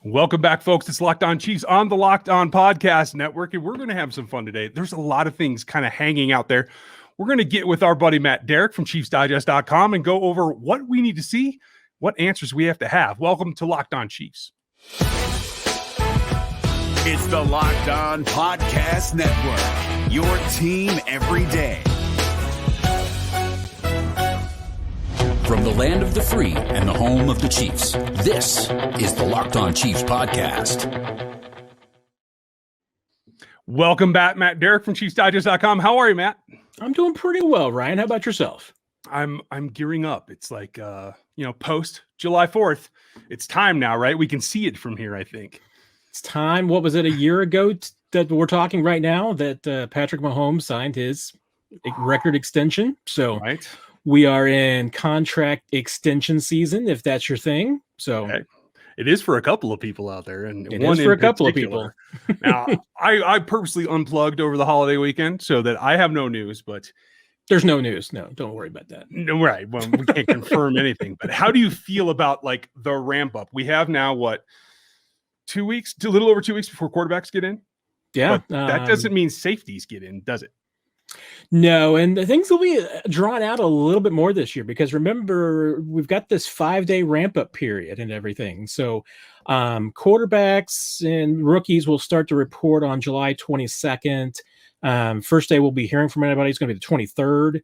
Welcome back, folks. It's Locked On Chiefs on the Locked On Podcast Network, and we're going to have some fun today. There's a lot of things kind of hanging out there. We're going to get with our buddy Matt Derrick from ChiefsDigest.com and go over what we need to see, what answers we have to have. Welcome to Locked On Chiefs. It's the Locked On Podcast Network, your team every day. From the land of the free and the home of the Chiefs, this is the Locked On Chiefs podcast. Welcome back, Matt Derrick from ChiefsDigest.com. How are you, Matt? I'm doing pretty well, Ryan. How about yourself? I'm gearing up. It's like, post July 4th. It's time now, right? We can see it from here, I think. It's time. What was it, a year ago that we're talking right now that Patrick Mahomes signed his record extension? So right. We are in contract extension season, if that's your thing. So okay. It is for a couple of people out there, and it is for a couple of people. Now, I purposely unplugged over the holiday weekend so that I have no news, but there's no news. No, don't worry about that. No, right. Well, we can't confirm anything. But how do you feel about like the ramp up? We have now what, 2 weeks, a little over 2 weeks before quarterbacks get in. Yeah, but that doesn't mean safeties get in, does it? No, and the things will be drawn out a little bit more this year because remember, we've got this 5-day ramp-up period and everything. So quarterbacks and rookies will start to report on July 22nd. First day we'll be hearing from anybody is going to be the 23rd.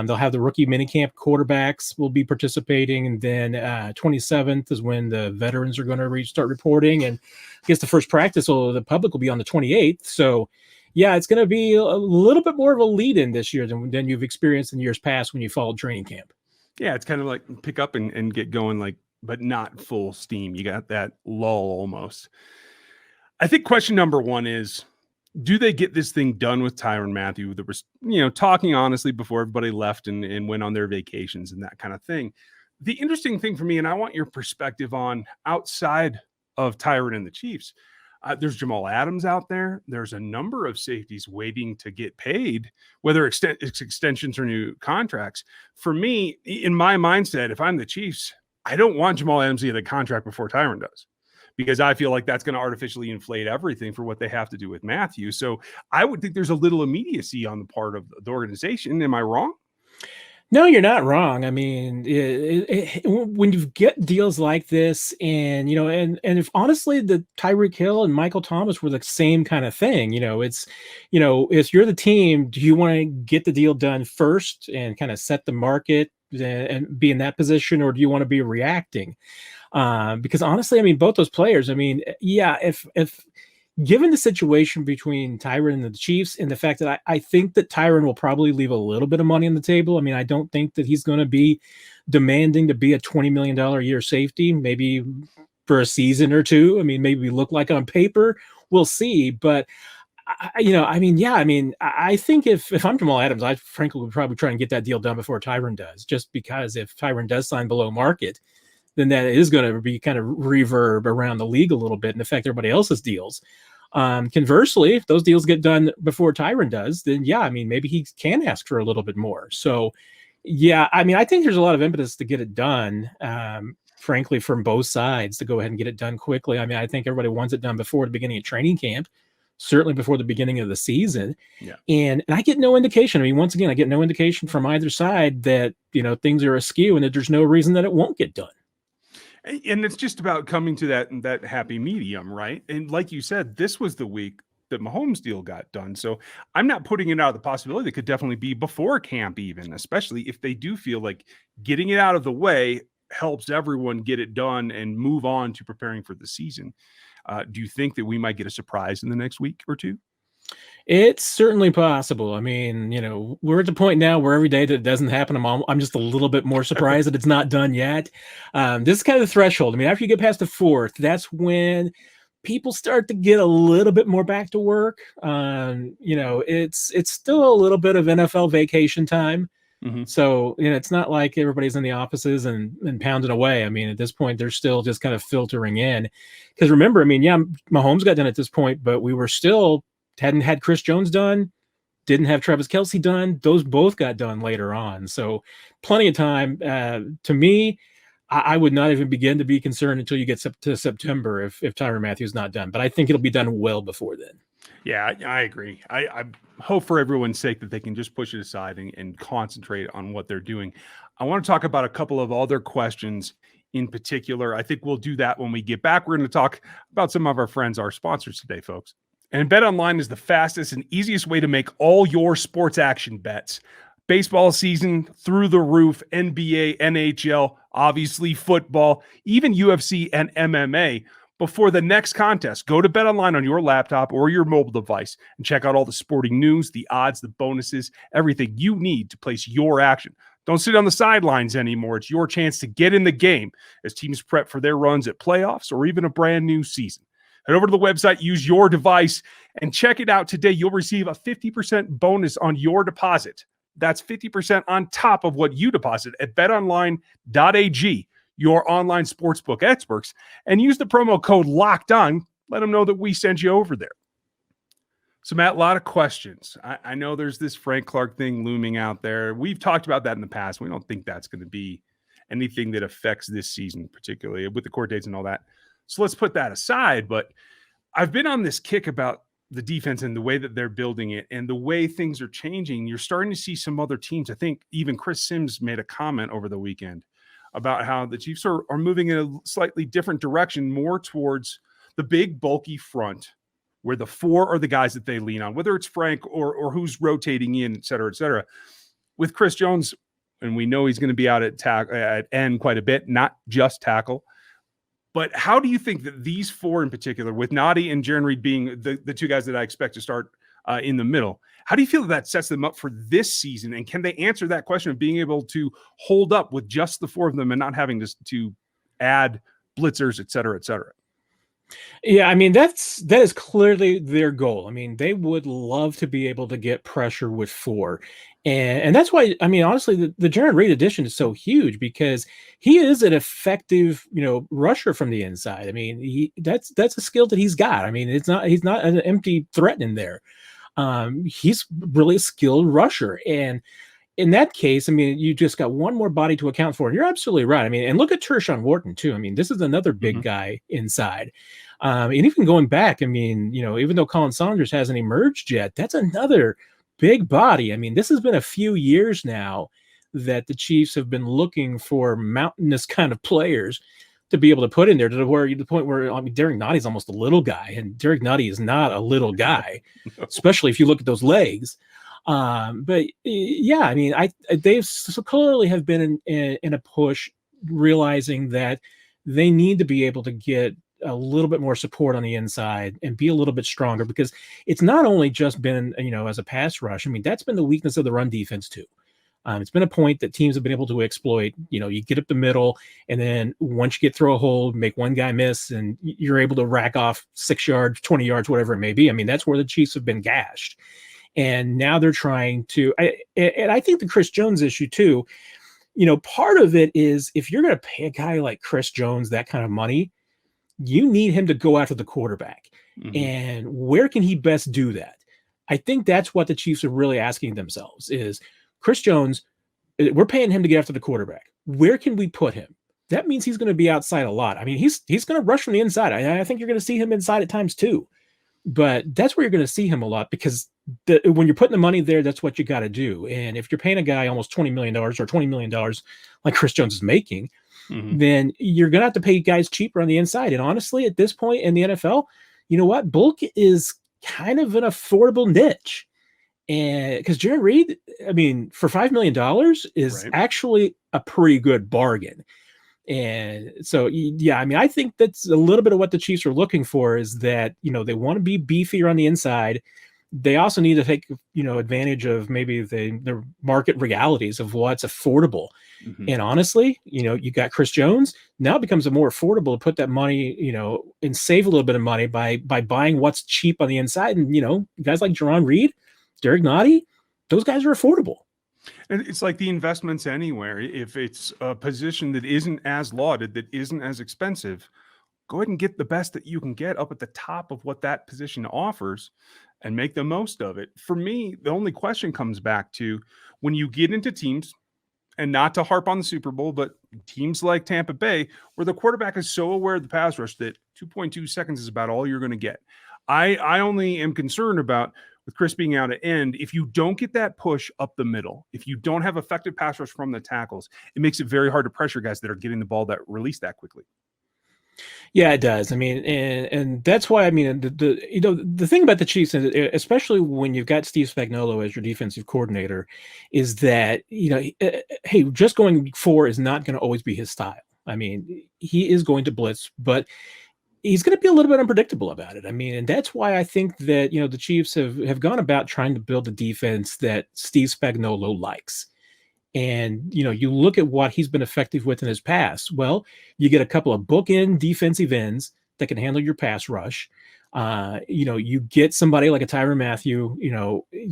They'll have the rookie minicamp. Quarterbacks will be participating, and then 27th is when the veterans are going to start reporting. And I guess the first practice, the public will be on the 28th. So yeah, it's going to be a little bit more of a lead-in this year than you've experienced in years past when you followed training camp. Yeah, it's kind of like pick up and get going, like, but not full steam. You got that lull almost. I think question number one is, do they get this thing done with Tyrann Mathieu? There was, talking honestly before everybody left and went on their vacations and that kind of thing. The interesting thing for me, and I want your perspective on outside of Tyrann and the Chiefs, there's Jamal Adams out there. There's a number of safeties waiting to get paid, whether it's extensions or new contracts. For me, in my mindset, if I'm the Chiefs, I don't want Jamal Adams to get a contract before Tyrann does, because I feel like that's going to artificially inflate everything for what they have to do with Mathieu. So I would think there's a little immediacy on the part of the organization. Am I wrong? No, you're not wrong. I mean, when you get deals like this, and if honestly, the Tyreek Hill and Michael Thomas were the same kind of thing. If you're the team, do you want to get the deal done first and kind of set the market and be in that position, or do you want to be reacting? Because honestly, I mean, both those players. I mean, yeah, if given the situation between Tyrann and the Chiefs and the fact that I think that Tyrann will probably leave a little bit of money on the table. I mean, I don't think that he's going to be demanding to be a $20 million a year safety, maybe for a season or two. I mean, maybe look like on paper, we'll see. But, I think if I'm Jamal Adams, I frankly would probably try and get that deal done before Tyrann does, just because if Tyrann does sign below market, then that is going to be kind of reverb around the league a little bit and affect everybody else's deals. Conversely, if those deals get done before Tyrann does, then yeah, I mean, maybe he can ask for a little bit more. So yeah, I mean, I think there's a lot of impetus to get it done, frankly, from both sides to go ahead and get it done quickly. I mean, I think everybody wants it done before the beginning of training camp, certainly before the beginning of the season. Yeah. And I get no indication. I mean, once again, I get no indication from either side that, things are askew and that there's no reason that it won't get done. And it's just about coming to that happy medium, right? And like you said, this was the week that Mahomes deal got done. So I'm not putting it out of the possibility. It could definitely be before camp even, especially if they do feel like getting it out of the way helps everyone get it done and move on to preparing for the season. Do you think that we might get a surprise in the next week or two? It's certainly possible. I mean, we're at the point now where every day that it doesn't happen, I'm just a little bit more surprised that it's not done yet. This is kind of the threshold. I mean, after you get past the 4th, that's when people start to get a little bit more back to work. It's still a little bit of NFL vacation time. Mm-hmm. So, it's not like everybody's in the offices and pounding away. I mean, at this point, they're still just kind of filtering in. Because remember, I mean, yeah, Mahomes got done at this point, but we were still hadn't had Chris Jones done, didn't have Travis Kelce done. Those both got done later on. So plenty of time. To me, I would not even begin to be concerned until you get to September if Tyrann Mathieu is not done. But I think it'll be done well before then. Yeah, I agree. I hope for everyone's sake that they can just push it aside and concentrate on what they're doing. I want to talk about a couple of other questions in particular. I think we'll do that when we get back. We're going to talk about some of our friends, our sponsors today, folks. And BetOnline is the fastest and easiest way to make all your sports action bets. Baseball season through the roof, NBA, NHL, obviously football, even UFC and MMA. Before the next contest, go to BetOnline on your laptop or your mobile device and check out all the sporting news, the odds, the bonuses, everything you need to place your action. Don't sit on the sidelines anymore. It's your chance to get in the game as teams prep for their runs at playoffs or even a brand new season. Head over to the website, use your device, and check it out today. You'll receive a 50% bonus on your deposit. That's 50% on top of what you deposit at betonline.ag, your online sportsbook experts, and use the promo code LOCKEDON. Let them know that we sent you over there. So, Matt, a lot of questions. I know there's this Frank Clark thing looming out there. We've talked about that in the past. We don't think that's going to be anything that affects this season, particularly with the court dates and all that. So let's put that aside. But I've been on this kick about the defense and the way that they're building it and the way things are changing. You're starting to see some other teams. I think even Chris Sims made a comment over the weekend about how the Chiefs are moving in a slightly different direction, more towards the big, bulky front, where the four are the guys that they lean on, whether it's Frank or who's rotating in, et cetera, et cetera. With Chris Jones, and we know he's going to be out at end quite a bit, not just tackle. But how do you think that these four in particular, with Nadi and Jaron Reed being the two guys that I expect to start in the middle, how do you feel that sets them up for this season? And can they answer that question of being able to hold up with just the four of them and not having to add blitzers, et cetera, et cetera? Yeah, I mean, that is clearly their goal. I mean, they would love to be able to get pressure with four. And that's why, I mean, honestly, the Jaron Reed addition is so huge because he is an effective, rusher from the inside. I mean, that's a skill that he's got. I mean, he's not an empty threat in there. He's really a skilled rusher. And in that case, I mean, you just got one more body to account for. And you're absolutely right. I mean, and look at Tershawn Wharton, too. I mean, this is another big guy inside. And even going back, I mean, even though Colin Saunders hasn't emerged yet, that's another big body. I mean, this has been a few years now that the Chiefs have been looking for mountainous kind of players to be able to put in there to the point where, I mean, Derrick Notty's almost a little guy, and Derrick Notty is not a little guy, especially if you look at those legs. But yeah, I mean, they've so clearly have been in a push, realizing that they need to be able to get a little bit more support on the inside and be a little bit stronger, because it's not only just been, as a pass rush. I mean, that's been the weakness of the run defense too. It's been a point that teams have been able to exploit. You get up the middle, and then once you get through a hole, make one guy miss, and you're able to rack off 6 yards, 20 yards, whatever it may be. I mean, that's where the Chiefs have been gashed. And now they're trying to, and I think the Chris Jones issue too, part of it is, if you're going to pay a guy like Chris Jones that kind of money, you need him to go after the quarterback. And where can he best do that? I think that's what the Chiefs are really asking themselves is, Chris Jones, we're paying him to get after the quarterback. Where can we put him? That means he's going to be outside a lot. I mean, he's going to rush from the inside. I think you're going to see him inside at times too. But that's where you're going to see him a lot, because when you're putting the money there, that's what you got to do. And if you're paying a guy almost $20 million or $20 million like Chris Jones is making, then you're going to have to pay guys cheaper on the inside. And honestly, at this point in the NFL, you know what? Bulk is kind of an affordable niche. And because Jaron Reed, I mean, for $5 million is actually a pretty good bargain. And so, yeah, I mean, I think that's a little bit of what the Chiefs are looking for, is that, they want to be beefier on the inside. They also need to take, advantage of maybe the market realities of what's affordable. And honestly, you got Chris Jones. Now it becomes more affordable to put that money, and save a little bit of money by buying what's cheap on the inside. And, guys like Jaron Reed, Derrick Notty, those guys are affordable. And it's like the investments anywhere. If it's a position that isn't as lauded, that isn't as expensive, go ahead and get the best that you can get up at the top of what that position offers and make the most of it. For me, the only question comes back to, when you get into teams, and not to harp on the Super Bowl, but teams like Tampa Bay, where the quarterback is so aware of the pass rush that 2.2 seconds is about all you're going to get. I only am concerned about with Chris being out at end. If you don't get that push up the middle, if you don't have effective pass rush from the tackles, it makes it very hard to pressure guys that are getting the ball that release that quickly. Yeah, it does. I mean, and that's why, I mean, the thing about the Chiefs, especially when you've got Steve Spagnuolo as your defensive coordinator, is that, hey, just going 4 is not going to always be his style. I mean, he is going to blitz, but he's going to be a little bit unpredictable about it. I mean, and that's why I think that, the Chiefs have gone about trying to build a defense that Steve Spagnuolo likes. And, you look at what he's been effective with in his past. Well, you get a couple of bookend defensive ends that can handle your pass rush. You get somebody like a Tyrann Mathieu,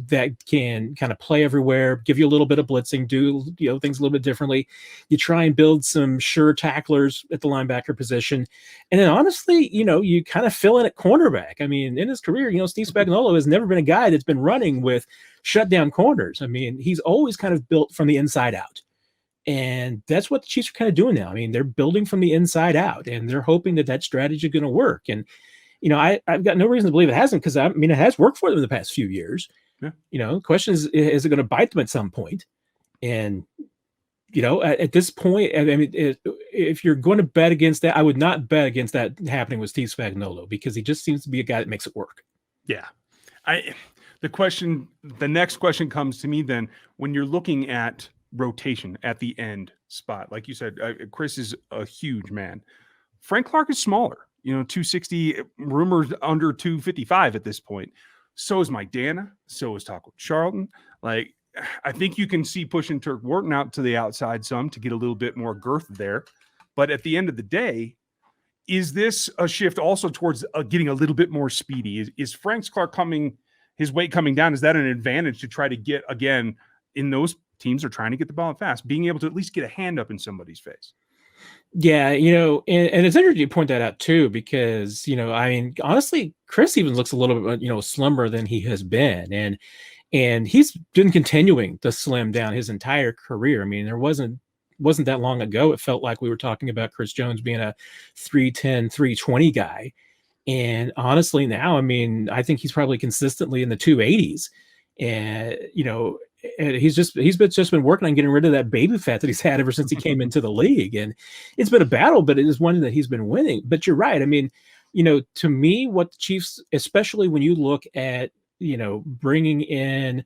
that can kind of play everywhere, give you a little bit of blitzing, do, things a little bit differently. You try and build some sure tacklers at the linebacker position. And then honestly, you kind of fill in at cornerback. I mean, in his career, Steve Spagnuolo has never been a guy that's been running with shutdown corners. I mean, he's always kind of built from the inside out. And that's what the Chiefs are kind of doing now. I mean, they're building from the inside out, and they're hoping that strategy is going to work. And I've got no reason to believe it hasn't, because it has worked for them in the past few years. Yeah. The question is it going to bite them at some point? And, at this point, I mean, if you're going to bet against that, I would not bet against that happening with Steve Spagnuolo, because he just seems to be a guy that makes it work. Yeah. The next question comes to me then, when you're looking at rotation at the end spot, like you said, Chris is a huge man. Frank Clark is smaller. 260, rumors under 255 at this point. So is Mike Dana. So is Taco Charlton. Like, I think you can see pushing Turk Wharton out to the outside some to get a little bit more girth there. But at the end of the day, is this a shift also towards getting a little bit more speedy? Is Frank Clark his weight coming down? Is that an advantage to try to get, again, in those teams are trying to get the ball fast, being able to at least get a hand up in somebody's face? Yeah, and it's interesting you point that out too, because, I mean, honestly, Chris even looks a little bit, slimmer than he has been. And he's been continuing to slim down his entire career. I mean, there wasn't that long ago, it felt like we were talking about Chris Jones being a 310, 320 guy. And honestly, now, I mean, I think he's probably consistently in the 280s. And, and he's just been working on getting rid of that baby fat that he's had ever since he came into the league. And it's been a battle, but it is one that he's been winning. But you're right. I mean, to me, what the Chiefs, especially when you look at, bringing in,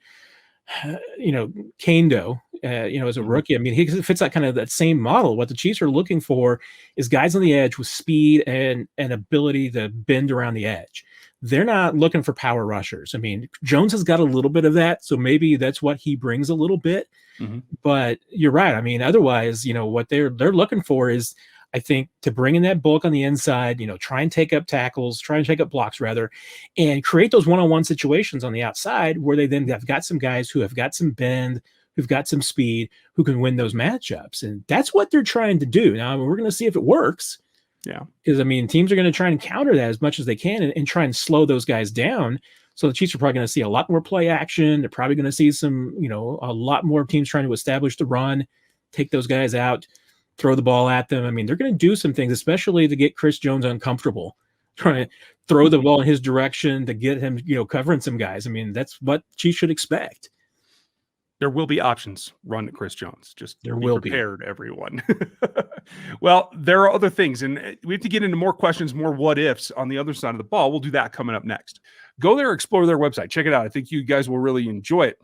Kendo, as a rookie, I mean, he fits that kind of that same model. What the Chiefs are looking for is guys on the edge with speed and ability to bend around the edge. They're not looking for power rushers. I mean, Jones has got a little bit of that, so maybe that's what he brings a little bit. Mm-hmm. But you're right. I mean, otherwise, what they're looking for is, I think, to bring in that bulk on the inside, try and take up tackles, try and take up blocks rather, and create those one-on-one situations on the outside where they then have got some guys who have got some bend, who've got some speed, who can win those matchups. And that's what they're trying to do. Now, we're going to see if it works. Yeah. Because, I mean, teams are going to try and counter that as much as they can and try and slow those guys down. So the Chiefs are probably going to see a lot more play action. They're probably going to see some, a lot more teams trying to establish the run, take those guys out, throw the ball at them. I mean, they're going to do some things, especially to get Chris Jones uncomfortable, trying to throw the ball in his direction to get him, covering some guys. I mean, that's what Chiefs should expect. There will be options run at Chris Jones. Just there be will prepared, everyone. Well, there are other things, and we have to get into more questions, more what ifs on the other side of the ball. We'll do that coming up next. Go there, explore their website, check it out. I think you guys will really enjoy it.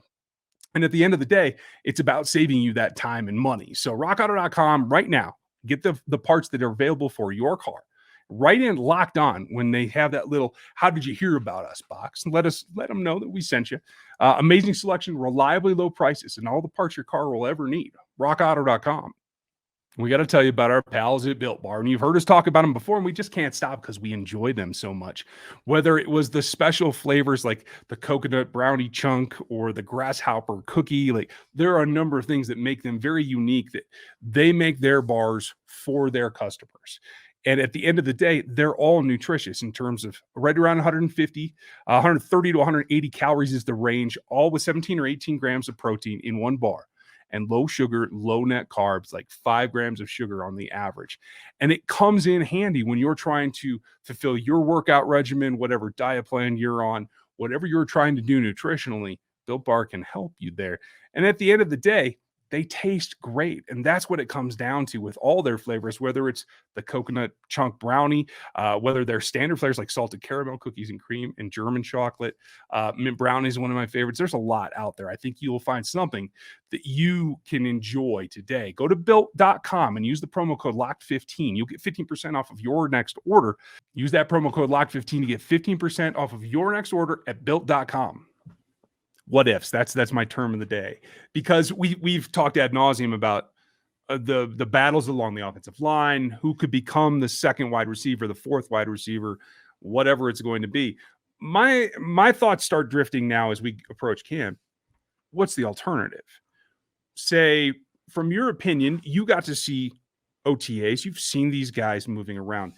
And at the end of the day, it's about saving you that time and money. So rockauto.com right now, get the parts that are available for your car. Right in Locked On when they have that little "How did you hear about us?" box, and let them know that we sent you. Amazing selection, reliably low prices, and all the parts your car will ever need. RockAuto.com. We got to tell you about our pals at Built Bar, and you've heard us talk about them before, and we just can't stop because we enjoy them so much. Whether it was the special flavors like the coconut brownie chunk or the grasshopper cookie, like there are a number of things that make them very unique. That they make their bars for their customers. And at the end of the day, they're all nutritious in terms of right around 130 to 180 calories is the range, all with 17 or 18 grams of protein in one bar. and low sugar, low net carbs, like 5 grams of sugar on the average. And it comes in handy when you're trying to fulfill your workout regimen, whatever diet plan you're on, whatever you're trying to do nutritionally. Built Bar can help you there. And at the end of the day, they taste great. And that's what it comes down to with all their flavors, whether it's the coconut chunk brownie, whether they're standard flavors like salted caramel, cookies and cream, and German chocolate. Mint brownie is one of my favorites. There's a lot out there. I think you'll find something that you can enjoy today. Go to built.com and use the promo code LOCKED15. You'll get 15% off of your next order. Use that promo code LOCKED15 to get 15% off of your next order at built.com. What ifs? That's my term of the day, because we've talked ad nauseum about the battles along the offensive line, who could become the second wide receiver, the fourth wide receiver, whatever it's going to be. My thoughts start drifting now as we approach camp. What's the alternative? Say, from your opinion, you got to see OTAs. You've seen these guys moving around.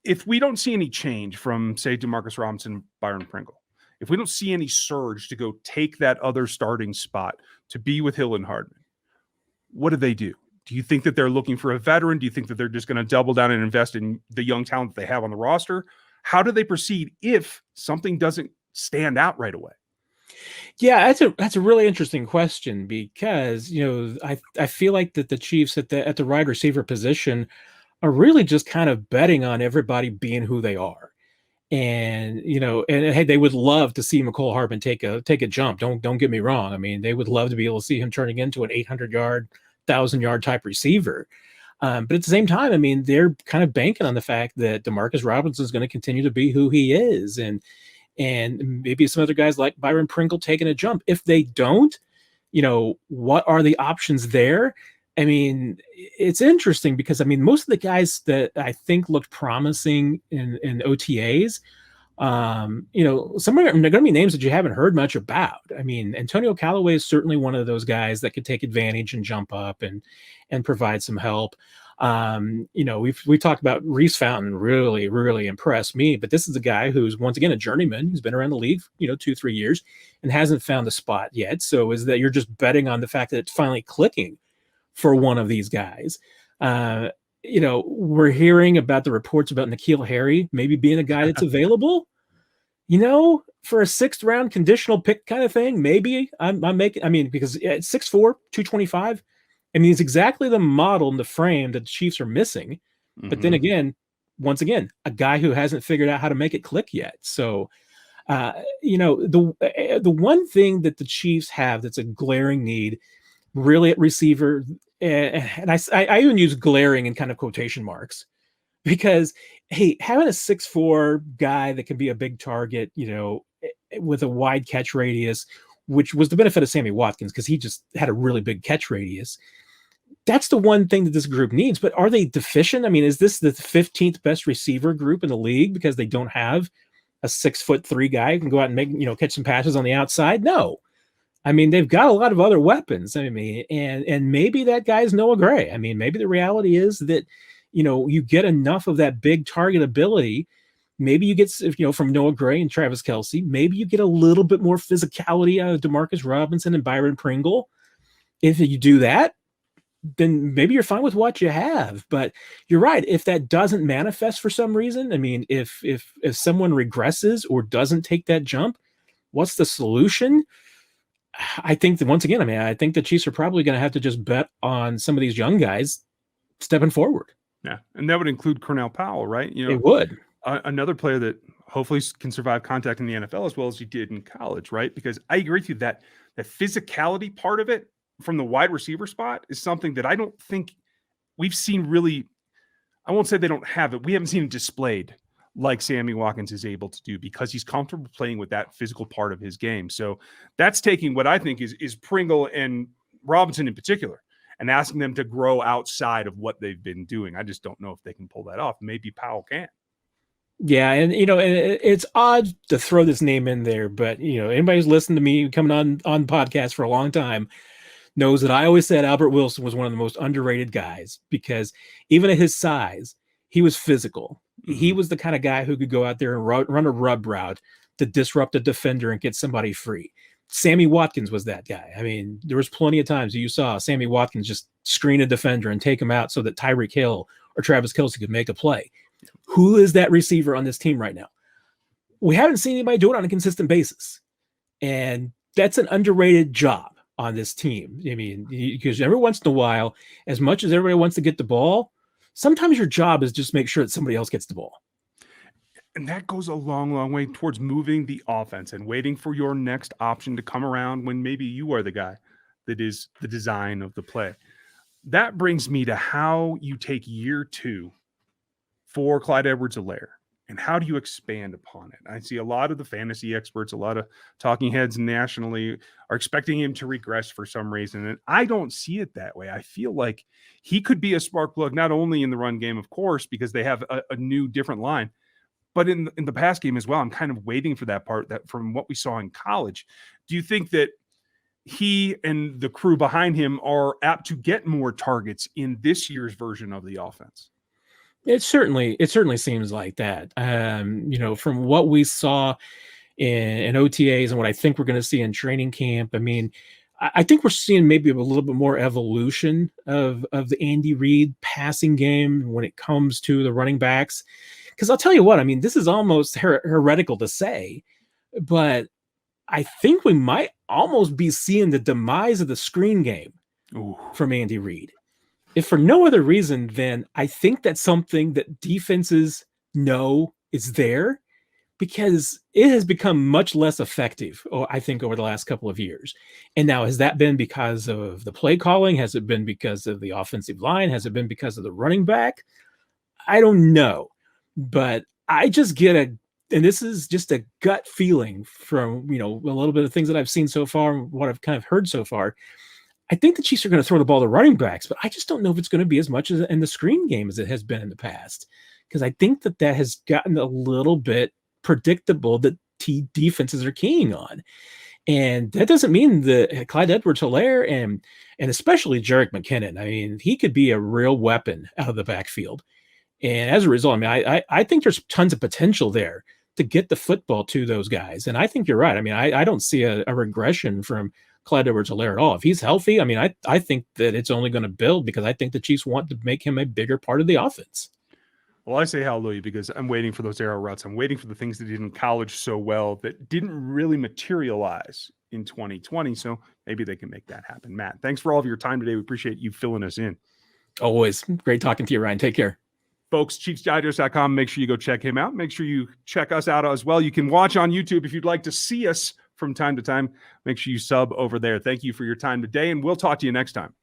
If we don't see any change from, say, Demarcus Robinson, Byron Pringle, if we don't see any surge to go take that other starting spot to be with Hill and Hardman, what do they do? Do you think that they're looking for a veteran? Do you think that they're just going to double down and invest in the young talent that they have on the roster? How do they proceed if something doesn't stand out right away? Yeah, that's a really interesting question, because I feel like that the Chiefs at the wide receiver position are really just kind of betting on everybody being who they are. And hey, they would love to see McCole Hardman take a jump. Don't get me wrong. I mean, they would love to be able to see him turning into an 800-yard, 1,000-yard type receiver. But at the same time, I mean, they're kind of banking on the fact that Demarcus Robinson is going to continue to be who he is, and maybe some other guys like Byron Pringle taking a jump. If they don't, what are the options there? I mean, it's interesting because, I mean, most of the guys that I think looked promising in OTAs, some of them are going to be names that you haven't heard much about. I mean, Antonio Callaway is certainly one of those guys that could take advantage and jump up and provide some help. We talked about Reese Fountain, really, really impressed me, but this is a guy who's, once again, a journeyman who's been around the league, 2-3 years and hasn't found the spot yet. So is that you're just betting on the fact that it's finally clicking for one of these guys. We're hearing about the reports about N'Keal Harry maybe being a guy that's available, for a 6th round conditional pick kind of thing. Maybe I'm making, because at 6'4", 225, I mean, it's exactly the model and the frame that the Chiefs are missing. Mm-hmm. But then again, once again, a guy who hasn't figured out how to make it click yet. So, the one thing that the Chiefs have that's a glaring need really at receiver, and I even use glaring in kind of quotation marks, because, hey, having a 6'4" guy that can be a big target, with a wide catch radius, which was the benefit of Sammy Watkins because he just had a really big catch radius. That's the one thing that this group needs. But are they deficient? I mean, is this the 15th best receiver group in the league because they don't have a 6'3" guy who can go out and make, catch some passes on the outside? No. I mean, they've got a lot of other weapons. I mean, and maybe that guy's Noah Gray. I mean, maybe the reality is that, you get enough of that big target ability. Maybe you get, from Noah Gray and Travis Kelce, maybe you get a little bit more physicality out of Demarcus Robinson and Byron Pringle. If you do that, then maybe you're fine with what you have. But you're right. If that doesn't manifest for some reason, I mean, if someone regresses or doesn't take that jump, what's the solution? I think that, once again, I think the Chiefs are probably going to have to just bet on some of these young guys stepping forward. Yeah. And that would include Cornell Powell, right? It would. Another player that hopefully can survive contact in the NFL as well as he did in college, right? Because I agree with you that the physicality part of it from the wide receiver spot is something that I don't think we've seen really. I won't say they don't have it. We haven't seen it displayed like Sammy Watkins is able to do because he's comfortable playing with that physical part of his game. So that's taking what I think is Pringle and Robinson in particular and asking them to grow outside of what they've been doing. I just don't know if they can pull that off. Maybe Powell can. Yeah, and it's odd to throw this name in there, but anybody who's listened to me coming on podcasts for a long time knows that I always said Albert Wilson was one of the most underrated guys because even at his size, he was physical. Mm-hmm. He was the kind of guy who could go out there and run a rub route to disrupt a defender and get somebody free. Sammy Watkins was that guy. I mean, there was plenty of times you saw Sammy Watkins just screen a defender and take him out so that Tyreek Hill or Travis Kelce could make a play. Who is that receiver on this team right now? We haven't seen anybody do it on a consistent basis. And that's an underrated job on this team. I mean, because every once in a while, as much as everybody wants to get the ball, sometimes your job is just make sure that somebody else gets the ball. And that goes a long, long way towards moving the offense and waiting for your next option to come around when maybe you are the guy that is the design of the play. That brings me to how you take year 2 for Clyde Edwards-Helaire and how do you expand upon it? I see a lot of the fantasy experts, a lot of talking heads nationally are expecting him to regress for some reason. And I don't see it that way. I feel like he could be a spark plug, not only in the run game, of course, because they have a new, different line, but in the pass game as well. I'm kind of waiting for that part that from what we saw in college. Do you think that he and the crew behind him are apt to get more targets in this year's version of the offense? It certainly seems like that. From what we saw in OTAs and what I think we're going to see in training camp, I mean, I think we're seeing maybe a little bit more evolution of the Andy Reid passing game when it comes to the running backs. Because I'll tell you what, I mean, this is almost heretical to say, but I think we might almost be seeing the demise of the screen game from Andy Reid. If for no other reason than I think that's something that defenses know is there, because it has become much less effective, I think, over the last couple of years. And now, has that been because of the play calling? Has it been because of the offensive line? Has it been because of the running back? I don't know. But I just get and this is just a gut feeling from, a little bit of things that I've seen so far, what I've kind of heard so far. I think the Chiefs are going to throw the ball to running backs, but I just don't know if it's going to be as much as in the screen game as it has been in the past. Because I think that has gotten a little bit predictable that defenses are keying on. And that doesn't mean that Clyde Edwards-Helaire and especially Jerick McKinnon, I mean, he could be a real weapon out of the backfield. And as a result, I mean, I think there's tons of potential there to get the football to those guys. And I think you're right. I mean, I don't see a regression from Clyde Edwards-Helaire at all. If he's healthy, I mean, I think that it's only going to build because I think the Chiefs want to make him a bigger part of the offense. Well, I say hallelujah because I'm waiting for those arrow routes. I'm waiting for the things that did in college so well that didn't really materialize in 2020. So maybe they can make that happen. Matt, thanks for all of your time today. We appreciate you filling us in. Always great talking to you, Ryan. Take care. Folks, ChiefsDigest.com. Make sure you go check him out. Make sure you check us out as well. You can watch on YouTube if you'd like to see us from time to time. Make sure you sub over there. Thank you for your time today, and we'll talk to you next time.